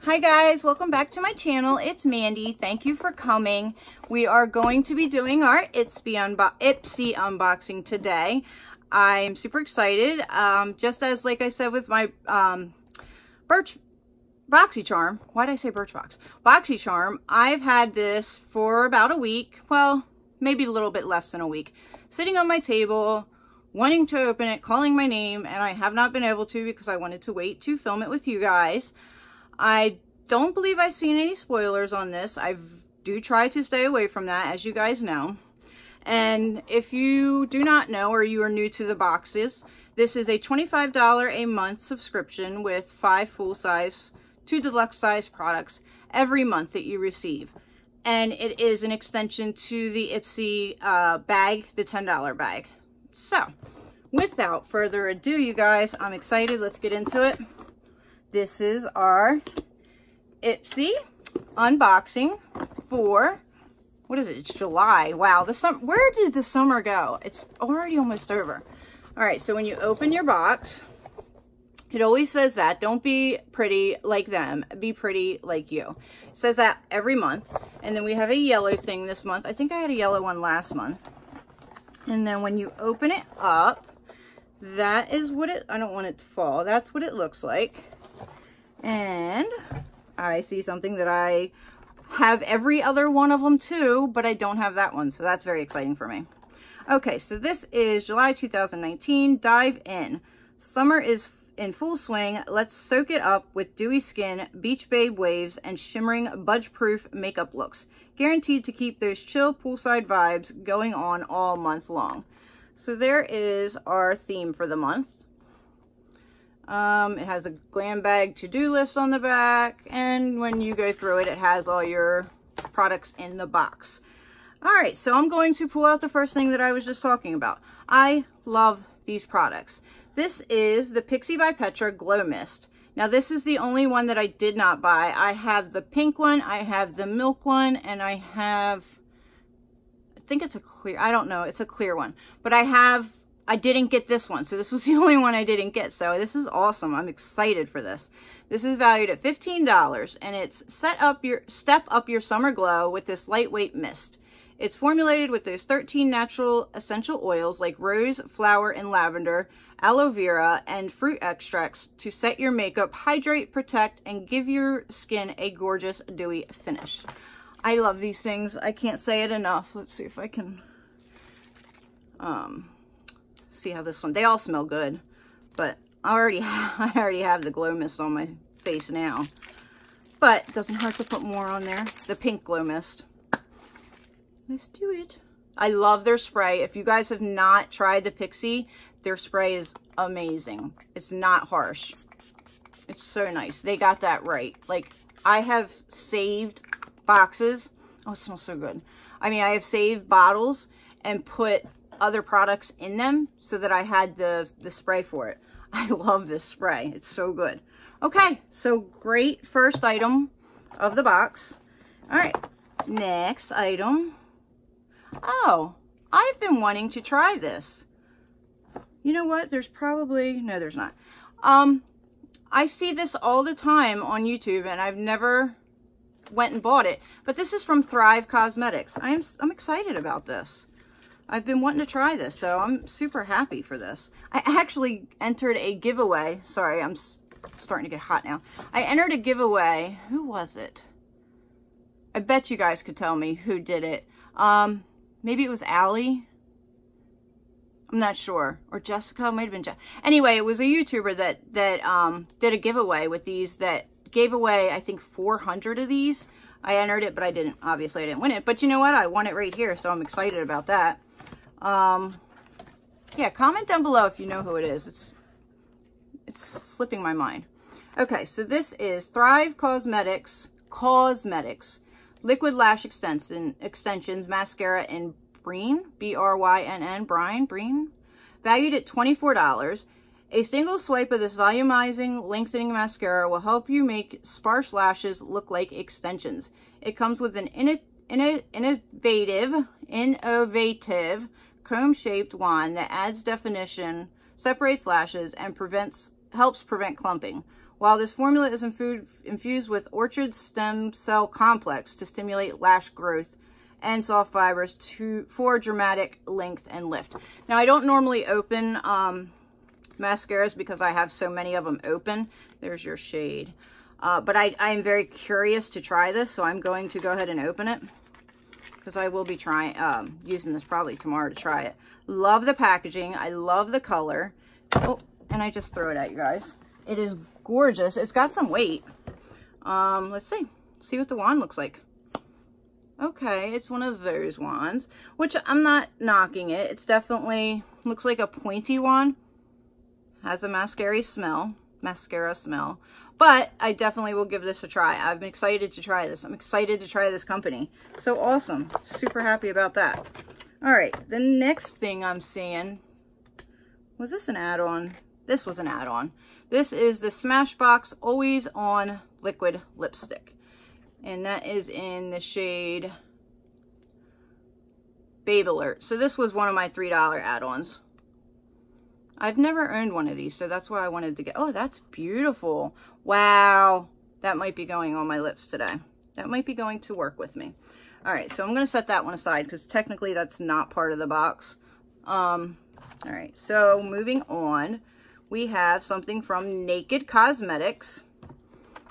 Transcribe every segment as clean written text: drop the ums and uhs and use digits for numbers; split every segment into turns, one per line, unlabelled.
Hi guys, welcome back to my channel. It's Mandy. Thank you for coming. We are going to be doing our Ipsy unboxing today. I'm super excited. Just as like I said with my BoxyCharm. Why did I say Birchbox? BoxyCharm. I've had this for about a week. Well, maybe a little bit less than a week. Sitting on my table, wanting to open it, calling my name, and I have not been able to because I wanted to wait to film it with you guys. I don't believe I've seen any spoilers on this. I do try to stay away from that, as you guys know. And if you do not know or you are new to the boxes, this is a $25 a month subscription with 5 full-size, 2 deluxe-size products every month that you receive. And it is an extension to the Ipsy bag, the $10 bag. So, without further ado, you guys, I'm excited. Let's get into it. This is our Ipsy unboxing for, what is it? It's July. Wow, the summer. Where did the summer go? It's already almost over. All right, so when you open your box, it always says that. Don't be pretty like them. Be pretty like you. It says that every month. And then we have a yellow thing this month. I think I had a yellow one last month. And then when you open it up, that is what it, I don't want it to fall. That's what it looks like. And I see something that I have every other one of them too, but I don't have that one. So that's very exciting for me. Okay, so this is July 2019. Dive in. Summer is in full swing. Let's soak it up with dewy skin, beach babe waves, and shimmering budge-proof makeup looks. Guaranteed to keep those chill poolside vibes going on all month long. So there is our theme for the month. It has a glam bag to-do list on the back, and when you go through it, it has all your products in the box. All right, so I'm going to pull out the first thing that I was just talking about. I love these products. This is the Pixie by Petra Glow Mist. Now, this is the only one that I did not buy. I have the pink one, I have the milk one, and I have, I think it's a clear, I don't know, it's a clear one. But I didn't get this one, so this was the only one I didn't get. So this is awesome. I'm excited for this. This is valued at $15, and it's step up your summer glow with this lightweight mist. It's formulated with those 13 natural essential oils like rose, flower, and lavender, aloe vera, and fruit extracts to set your makeup, hydrate, protect, and give your skin a gorgeous dewy finish. I love these things. I can't say it enough. Let's see if I can see how this one, they all smell good, but I already have the glow mist on my face now, but it doesn't hurt to put more on there. The pink glow mist. Let's do it. I love their spray. If you guys have not tried the Pixie, their spray is amazing. It's not harsh. It's so nice. They got that right. Like, I have saved boxes. Oh, it smells so good. I mean, I have saved bottles and put other products in them so that I had the spray for it. I love this spray. It's so good. Okay, so great first item of the box. All right, next item. Oh, I've been wanting to try this. You know what? There's probably, no, there's not. I see this all the time on YouTube, and I've never went and bought it. But this is from Thrive Cosmetics. I'm excited about this. I've been wanting to try this, so I'm super happy for this. I actually entered a giveaway. Sorry, I'm starting to get hot now. I entered a giveaway. Who was it? I bet you guys could tell me who did it. Maybe it was Allie. I'm not sure. Or Jessica. Might have been Jessica. Anyway, it was a YouTuber that did a giveaway with these, that gave away, I think, 400 of these. I entered it, but I didn't. Obviously, I didn't win it. But you know what? I won it right here, so I'm excited about that. Yeah, comment down below if you know who it is. It's slipping my mind. Okay, so this is Thrive Cosmetics Liquid Lash Extensions Mascara in Brine, B-R-Y-N-N, Brine, valued at $24. A single swipe of this volumizing, lengthening mascara will help you make sparse lashes look like extensions. It comes with an innovative comb-shaped wand that adds definition, separates lashes, and helps prevent clumping. While this formula is infused with orchid stem cell complex to stimulate lash growth and soft fibers for dramatic length and lift. Now, I don't normally open mascaras because I have so many of them open. There's your shade. But I am very curious to try this, so I'm going to go ahead and open it because I will be trying using this probably tomorrow to try it. Love the packaging. I love the color. Oh, and I just throw it at you guys. It is gorgeous. It's got some weight. Let's see what the wand looks like. Okay, it's one of those wands, which I'm not knocking it. It's definitely looks like a pointy wand. Has a mascara smell, but I definitely will give this a try. I'm excited to try this. I'm excited to try this company. So awesome. Super happy about that. All right, the next thing I'm seeing, was this an add-on? This was an add-on. This is the Smashbox Always On Liquid Lipstick. And that is in the shade Babe Alert. So this was one of my $3 add-ons. I've never owned one of these, so that's why I wanted to get... Oh, that's beautiful. Wow. That might be going on my lips today. That might be going to work with me. All right, so I'm going to set that one aside because technically that's not part of the box. All right, so moving on, we have something from Naked Cosmetics,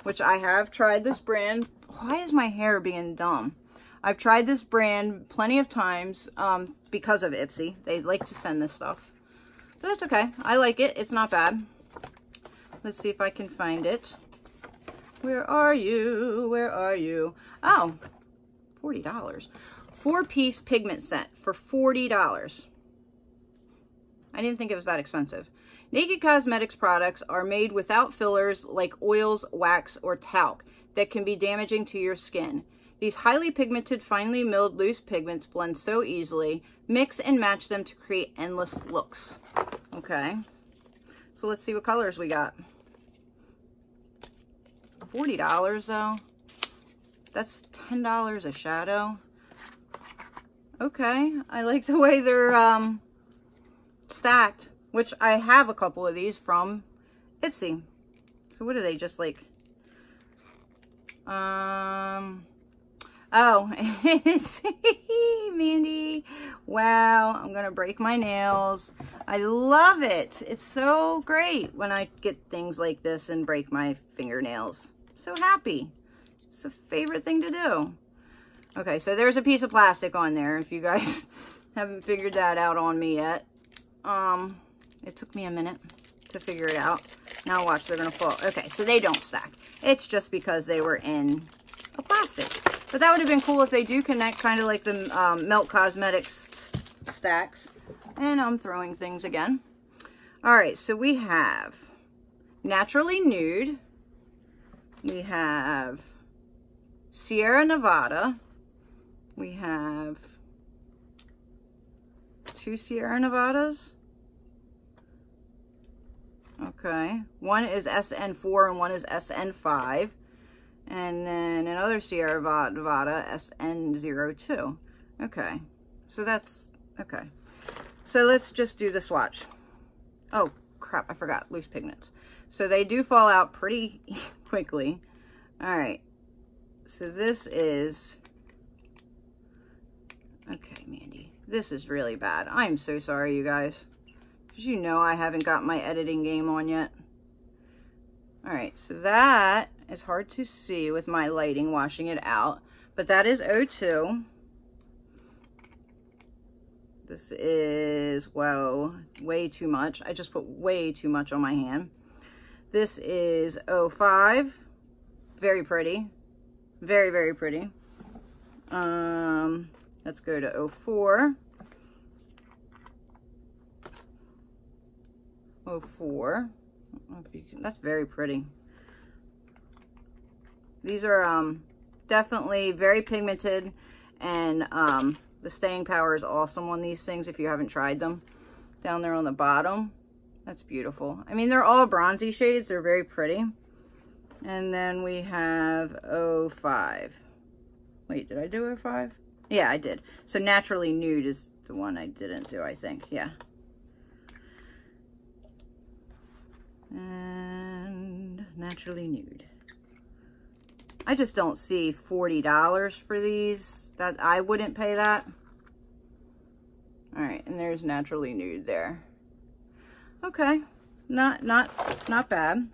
which I have tried this brand. Why is my hair being dumb? I've tried this brand plenty of times because of Ipsy. They like to send this stuff. But that's okay. I like it. It's not bad. Let's see if I can find it. Where are you? Where are you? Oh, $40. 4-piece pigment set for $40. I didn't think it was that expensive. Naked Cosmetics products are made without fillers like oils, wax, or talc that can be damaging to your skin. These highly pigmented, finely milled loose pigments blend so easily. Mix and match them to create endless looks. Okay, so let's see what colors we got. $40 though. That's $10 a shadow. Okay, I like the way they're stacked, which I have a couple of these from Ipsy. So what are they, just like oh, Mandy, wow, I'm gonna break my nails. I love it. It's so great when I get things like this and break my fingernails. So happy. It's a favorite thing to do. Okay, so there's a piece of plastic on there if you guys haven't figured that out on me yet. It took me a minute to figure it out. Now watch, they're gonna fall. Okay, so they don't stack. It's just because they were in a plastic. But that would have been cool if they do connect, kind of like the Melt Cosmetics stacks. And I'm throwing things again. All right, so we have Naturally Nude. We have Sierra Nevada. We have 2 Sierra Nevadas. Okay, one is SN4 and one is SN5. And then another Sierra Nevada, SN02. Okay, so that's, okay. So let's just do the swatch. Oh, crap, I forgot, loose pigments. So they do fall out pretty quickly. All right, so this is, okay, Mandy, this is really bad. I'm so sorry, you guys. Because you know I haven't got my editing game on yet. All right, so that is hard to see with my lighting washing it out, but that is 02. This is, whoa, way too much. I just put way too much on my hand. This is 05. Very pretty. Very, very pretty. Let's go to 04. 04. I don't know if you can, that's very pretty. These are definitely very pigmented, and the staying power is awesome on these things if you haven't tried them. Down there on the bottom, that's beautiful. I mean, they're all bronzy shades. They're very pretty. And then we have 05. Wait, did I do 05? Yeah, I did. So Naturally Nude is the one I didn't do, I think. Yeah. And Naturally Nude. I just don't see $40 for these. That I wouldn't pay that. All right, and there's Naturally Nude there. Okay, not bad.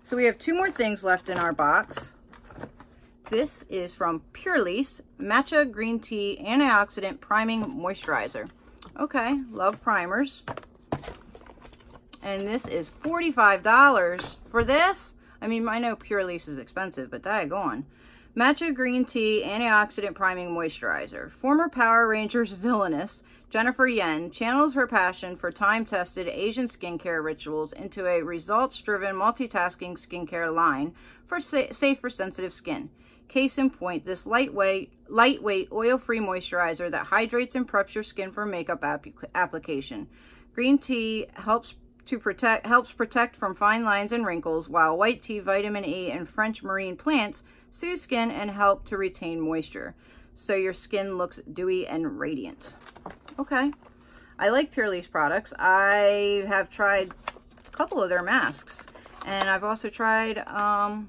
So we have 2 more things left in our box. This is from Pure Lease Matcha Green Tea Antioxidant Priming Moisturizer. Okay, love primers. And this is $45 for this. I mean, I know Pure Lease is expensive, but daggone. Matcha Green Tea Antioxidant Priming Moisturizer. Former Power Rangers villainess Jennifer Yen channels her passion for time-tested Asian skincare rituals into a results-driven multitasking skincare line for safe for sensitive skin. Case in point, this lightweight, oil-free moisturizer that hydrates and preps your skin for makeup application. Green tea helps protect from fine lines and wrinkles, while white tea, vitamin E, and French marine plants soothe skin and help to retain moisture, so your skin looks dewy and radiant. Okay, I like Pure Lease products. I have tried a couple of their masks, and I've also tried, I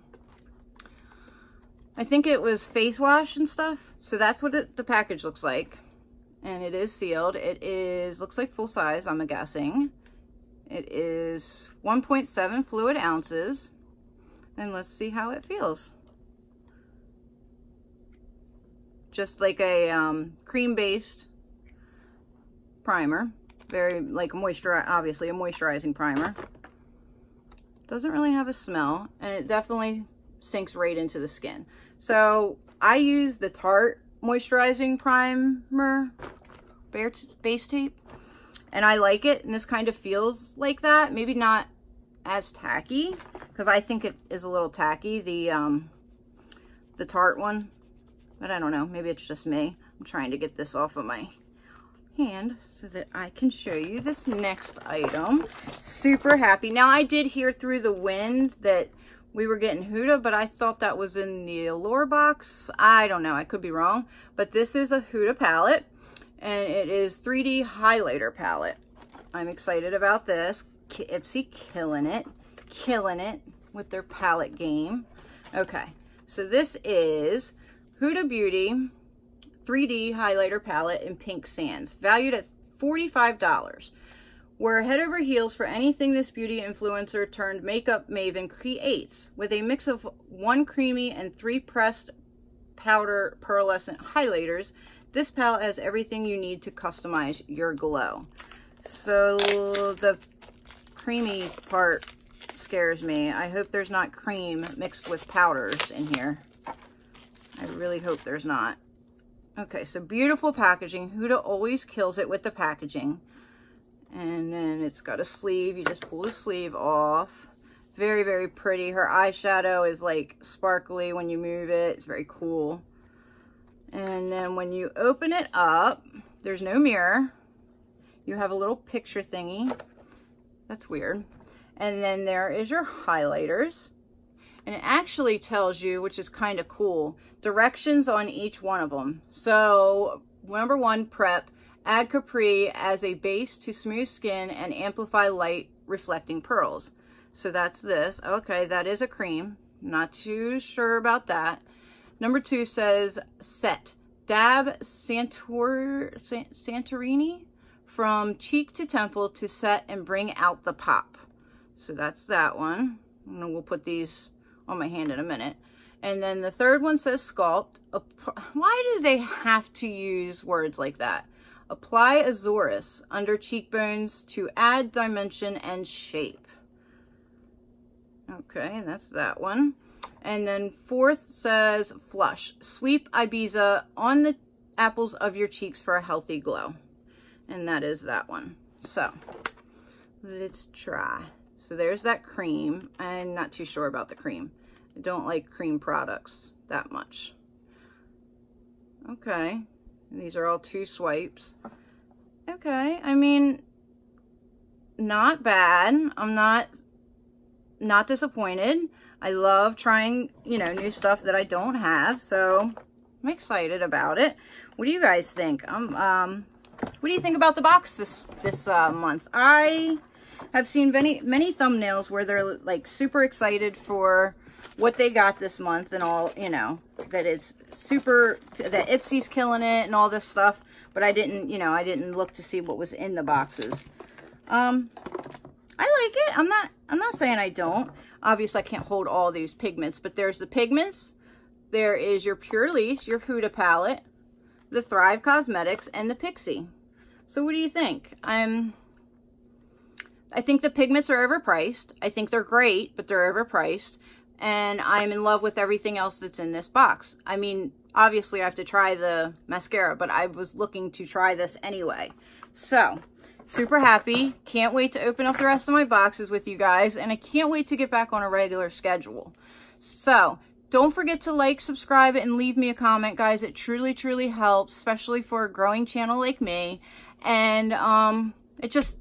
think it was face wash and stuff. So that's what the package looks like, and it is sealed. It looks like full size, I'm guessing. It is 1.7 fluid ounces, and let's see how it feels. Just like a cream-based primer, very like obviously a moisturizing primer. Doesn't really have a smell, and it definitely sinks right into the skin. So I use the Tarte moisturizing primer base tape, and I like it, and this kind of feels like that. Maybe not as tacky, because I think it is a little tacky, the Tarte one, but I don't know, maybe it's just me. I'm trying to get this off of my hand so that I can show you this next item. Super happy. Now, I did hear through the wind that we were getting Huda, but I thought that was in the Allure box. I don't know, I could be wrong, but this is a Huda palette, and it is 3D highlighter palette. I'm excited about this. Ipsy killing it with their palette game. Okay, so this is Huda Beauty 3D highlighter palette in Pink Sands, valued at $45. We're head over heels for anything this beauty influencer turned makeup maven creates. With a mix of 1 creamy and 3 pressed powder pearlescent highlighters, this palette has everything you need to customize your glow. So the creamy part scares me. I hope there's not cream mixed with powders in here. I really hope there's not. Okay, so beautiful packaging. Huda always kills it with the packaging. And then it's got a sleeve. You just pull the sleeve off. Very, very pretty. Her eyeshadow is like sparkly when you move it. It's very cool. And then when you open it up, there's no mirror. You have a little picture thingy. That's weird. And then there is your highlighters. And it actually tells you, which is kind of cool, directions on each one of them. So, number 1, prep. Add Capri as a base to smooth skin and amplify light reflecting pearls. So that's this. Okay, that is a cream. Not too sure about that. Number 2 says set. Dab Santorini from cheek to temple to set and bring out the pop. So that's that one. And we'll put these on my hand in a minute. And then the third one says sculpt. Why do they have to use words like that? Apply Azorus under cheekbones to add dimension and shape. Okay, that's that one. And then 4th says flush. Sweep Ibiza on the apples of your cheeks for a healthy glow. And that is that one. So, let's try. So there's that cream. I'm not too sure about the cream. I don't like cream products that much. Okay. And these are all 2 swipes. Okay. I mean, not bad. I'm not disappointed. I love trying, you know, new stuff that I don't have. So I'm excited about it. What do you guys think? What do you think about the box this month? I have seen many thumbnails where they're like super excited for what they got this month and all, you know, that it's super, that Ipsy's killing it and all this stuff. But I didn't, you know, I didn't look to see what was in the boxes. I like it. I'm not saying I don't. Obviously, I can't hold all these pigments, but there's the pigments. There is your Pure Lease, your Huda palette, the Thrive Cosmetics, and the Pixie. So what do you think? I think the pigments are overpriced. I think they're great, but they're overpriced. And I'm in love with everything else that's in this box. I mean, obviously I have to try the mascara, but I was looking to try this anyway. So, super happy. Can't wait to open up the rest of my boxes with you guys. And I can't wait to get back on a regular schedule. So, don't forget to like, subscribe, and leave me a comment, guys. It truly, truly helps, especially for a growing channel like me. And it just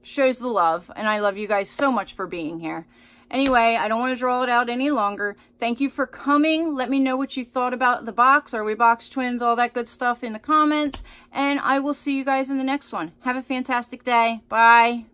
shows the love. And I love you guys so much for being here. Anyway, I don't want to draw it out any longer. Thank you for coming. Let me know what you thought about the box. Are we box twins? All that good stuff in the comments. And I will see you guys in the next one. Have a fantastic day. Bye.